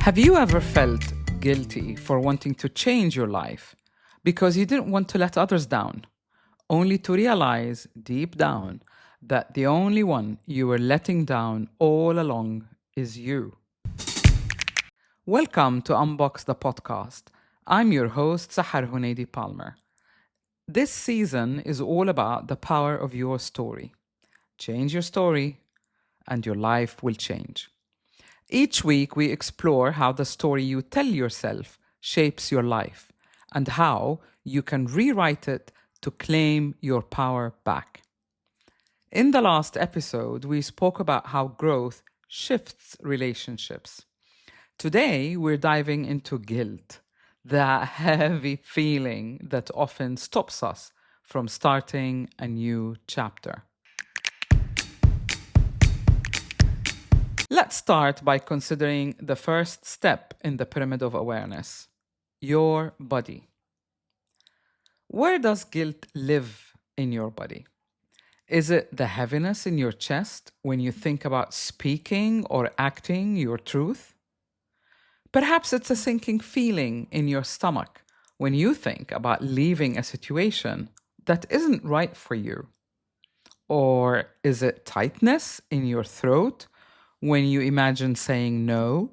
Have you ever felt guilty for wanting to change your life because you didn't want to let others down, only to realize deep down that the only one you were letting down all along is you? Welcome to Unbox the podcast. I'm your host, Sahar Palmer. This season is all about the power of your story. Change your story, and your life will change. Each week, we explore how the story you tell yourself shapes your life and how you can rewrite it to claim your power back. In the last episode, we spoke about how growth shifts relationships. Today, we're diving into guilt, that heavy feeling that often stops us from starting a new chapter. Let's start by considering the first step in the pyramid of awareness, your body. Where does guilt live in your body? Is it the heaviness in your chest when you think about speaking or acting your truth? Perhaps it's a sinking feeling in your stomach when you think about leaving a situation that isn't right for you. Or is it tightness in your throat when you imagine saying no?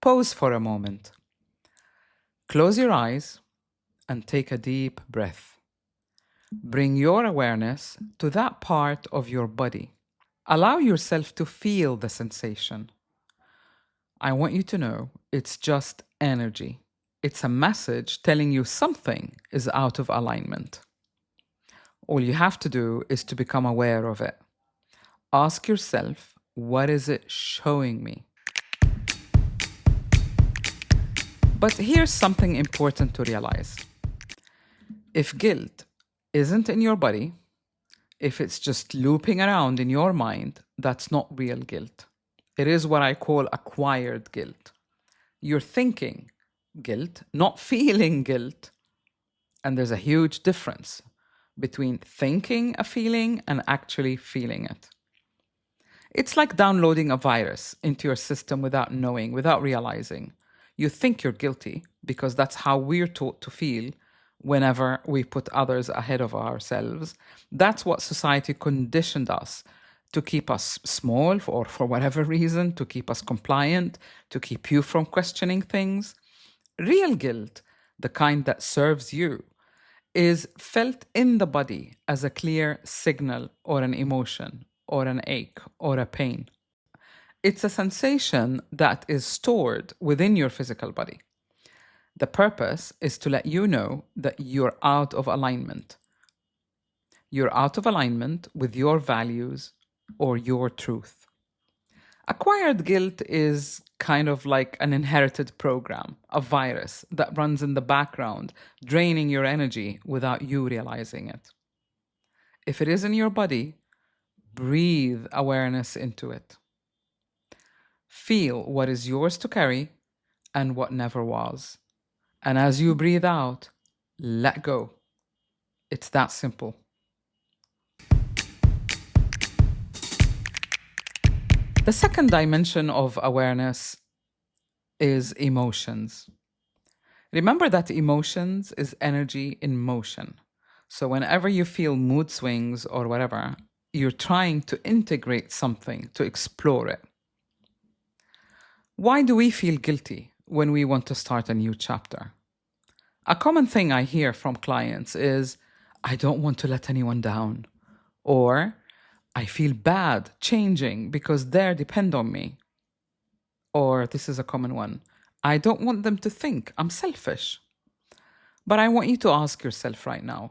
Pause for a moment. Close your eyes and take a deep breath. Bring your awareness to that part of your body. Allow yourself to feel the sensation. I want you to know it's just energy. It's a message telling you something is out of alignment. All you have to do is to become aware of it. Ask yourself, what is it showing me? But here's something important to realize. If guilt isn't in your body, if it's just looping around in your mind, that's not real guilt. It is what I call acquired guilt. You're thinking guilt, not feeling guilt. And there's a huge difference between thinking a feeling and actually feeling it. It's like downloading a virus into your system without knowing, without realizing. You think you're guilty because that's how we're taught to feel whenever we put others ahead of ourselves. That's what society conditioned us to keep us small or for whatever reason, to keep us compliant, to keep you from questioning things. Real guilt, the kind that serves you, is felt in the body as a clear signal or an emotion or an ache or a pain. It's a sensation that is stored within your physical body. The purpose is to let you know that you're out of alignment. You're out of alignment with your values or your truth. Acquired guilt is kind of like an inherited program, a virus that runs in the background, draining your energy without you realizing it. If it is in your body, breathe awareness into it. Feel what is yours to carry and what never was. And as you breathe out, let go. It's that simple. The second dimension of awareness is emotions. Remember that emotions is energy in motion. So whenever you feel mood swings or whatever, you're trying to integrate something, to explore it. Why do we feel guilty when we want to start a new chapter? A common thing I hear from clients is, I don't want to let anyone down. Or, I feel bad changing because they depend on me. Or, this is a common one, I don't want them to think I'm selfish. But I want you to ask yourself right now,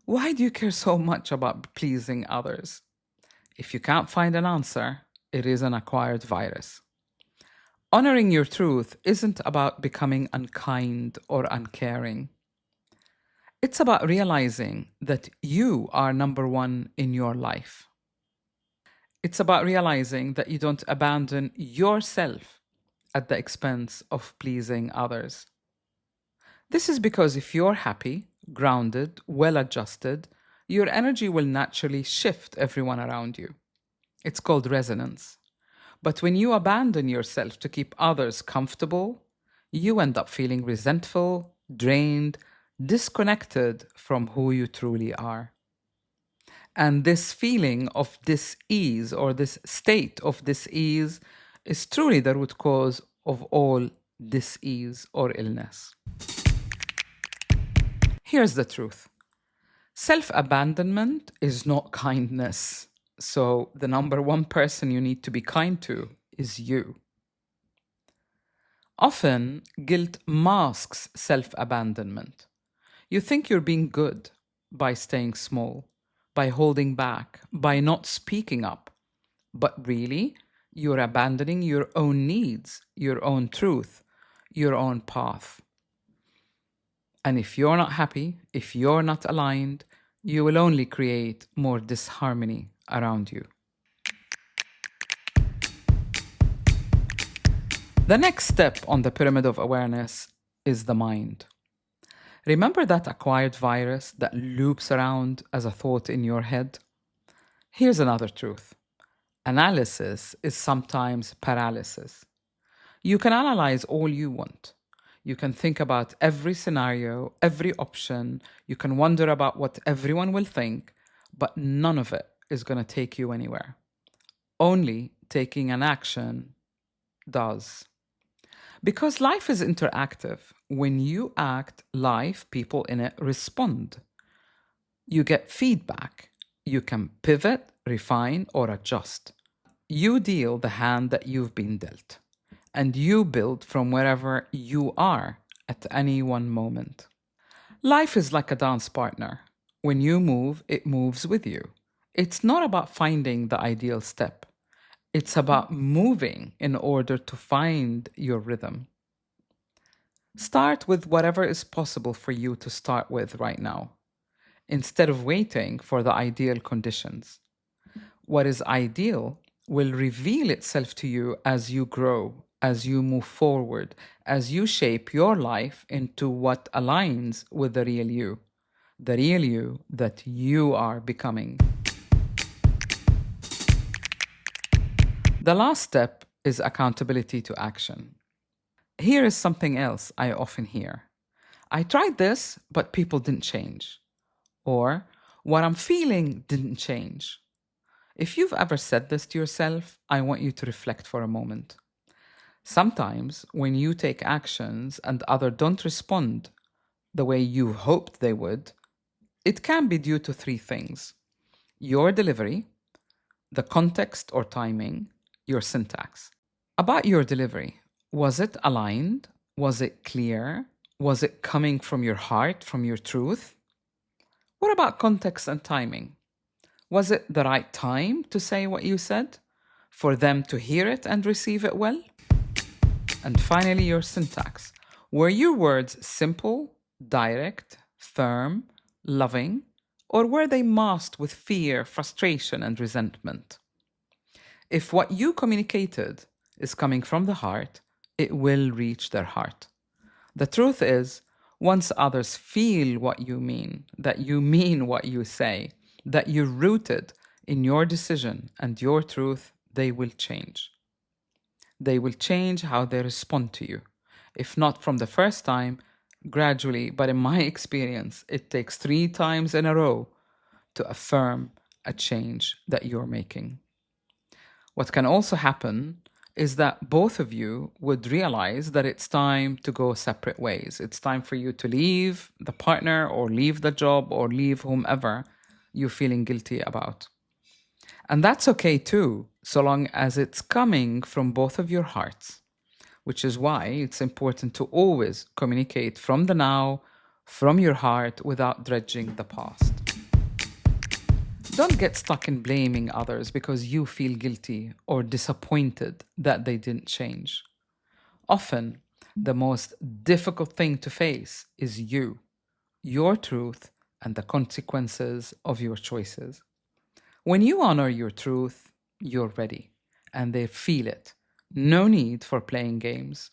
why do you care so much about pleasing others? If you can't find an answer, it is an acquired virus. Honoring your truth isn't about becoming unkind or uncaring. It's about realizing that you are number one in your life. It's about realizing that you don't abandon yourself at the expense of pleasing others. This is because if you're happy, grounded, well-adjusted, your energy will naturally shift everyone around you. It's called resonance. But when you abandon yourself to keep others comfortable, you end up feeling resentful, drained, disconnected from who you truly are. And this feeling of dis-ease or this state of dis-ease is truly the root cause of all dis-ease or illness. Here's the truth. Self-abandonment is not kindness. So the number one person you need to be kind to is you. Often, guilt masks self-abandonment. You think you're being good by staying small, by holding back, by not speaking up. But really, you're abandoning your own needs, your own truth, your own path. And if you're not happy, if you're not aligned, you will only create more disharmony around you. The next step on the pyramid of awareness is the mind. Remember that acquired virus that loops around as a thought in your head? Here's another truth. Analysis is sometimes paralysis. You can analyze all you want. You can think about every scenario, every option. You can wonder about what everyone will think, but none of it is going to take you anywhere. Only taking an action does. Because life is interactive. When you act, life, people in it respond. You get feedback. You can pivot, refine, or adjust. You deal the hand that you've been dealt. And you build from wherever you are at any one moment. Life is like a dance partner. When you move, it moves with you. It's not about finding the ideal step. It's about moving in order to find your rhythm. Start with whatever is possible for you to start with right now, instead of waiting for the ideal conditions. What is ideal will reveal itself to you as you grow, as you move forward, as you shape your life into what aligns with the real you that you are becoming. The last step is accountability to action. Here is something else I often hear. I tried this, but people didn't change. Or, what I'm feeling didn't change. If you've ever said this to yourself, I want you to reflect for a moment. Sometimes, when you take actions and others don't respond the way you hoped they would, it can be due to three things: your delivery, the context or timing, your syntax. About your delivery, was it aligned? Was it clear? Was it coming from your heart, from your truth? What about context and timing? Was it the right time to say what you said? For them to hear it and receive it well? And finally, your syntax. Were your words simple, direct, firm, loving, or were they masked with fear, frustration, and resentment? If what you communicated is coming from the heart, it will reach their heart. The truth is, once others feel what you mean, that you mean what you say, that you're rooted in your decision and your truth, they will change. They will change how they respond to you. If not from the first time, gradually, but in my experience, it takes 3 times in a row to affirm a change that you're making. What can also happen is that both of you would realize that it's time to go separate ways. It's time for you to leave the partner or leave the job or leave whomever you're feeling guilty about. And that's okay too, so long as it's coming from both of your hearts, which is why it's important to always communicate from the now, from your heart, without dredging the past. Don't get stuck in blaming others because you feel guilty or disappointed that they didn't change. Often, the most difficult thing to face is you, your truth, and the consequences of your choices. When you honor your truth, you're ready, and they feel it. No need for playing games.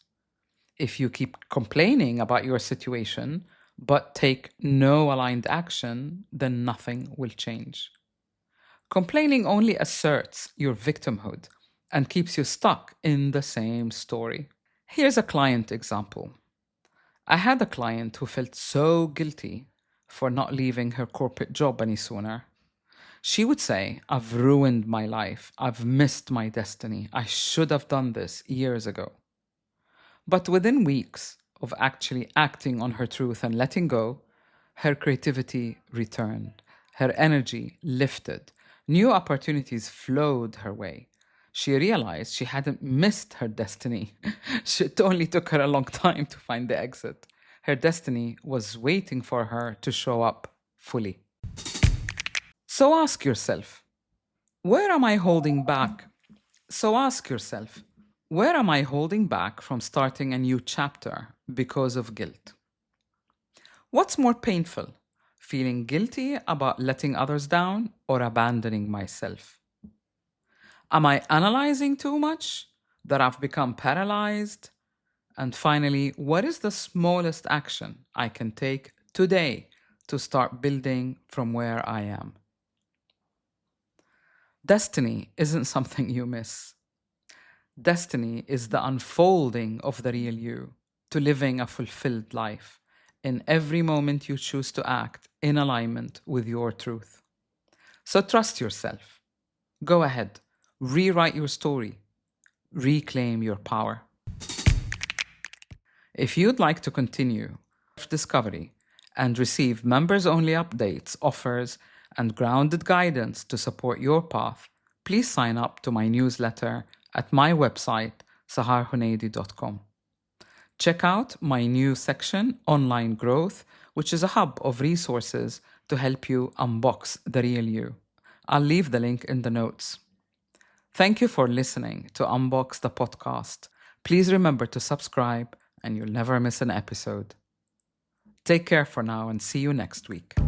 If you keep complaining about your situation, but take no aligned action, then nothing will change. Complaining only asserts your victimhood and keeps you stuck in the same story. Here's a client example. I had a client who felt so guilty for not leaving her corporate job any sooner. She would say, I've ruined my life. I've missed my destiny. I should have done this years ago. But within weeks of actually acting on her truth and letting go, her creativity returned. Her energy lifted. New opportunities flowed her way. She realized she hadn't missed her destiny. It only took her a long time to find the exit. Her destiny was waiting for her to show up fully. So ask yourself, where am I holding back? So ask yourself, where am I holding back from starting a new chapter because of guilt? What's more painful, feeling guilty about letting others down or abandoning myself? Am I analyzing too much that I've become paralyzed? And finally, what is the smallest action I can take today to start building from where I am? Destiny isn't something you miss. Destiny is the unfolding of the real you to living a fulfilled life in every moment you choose to act in alignment with your truth. So trust yourself. Go ahead, rewrite your story, reclaim your power. If you'd like to continue self-discovery and receive members-only updates, offers, and grounded guidance to support your path, please sign up to my newsletter at my website, saharhunaidi.com. Check out my new section, Online Growth, which is a hub of resources to help you unbox the real you. I'll leave the link in the notes. Thank you for listening to Unbox the podcast. Please remember to subscribe and you'll never miss an episode. Take care for now and see you next week.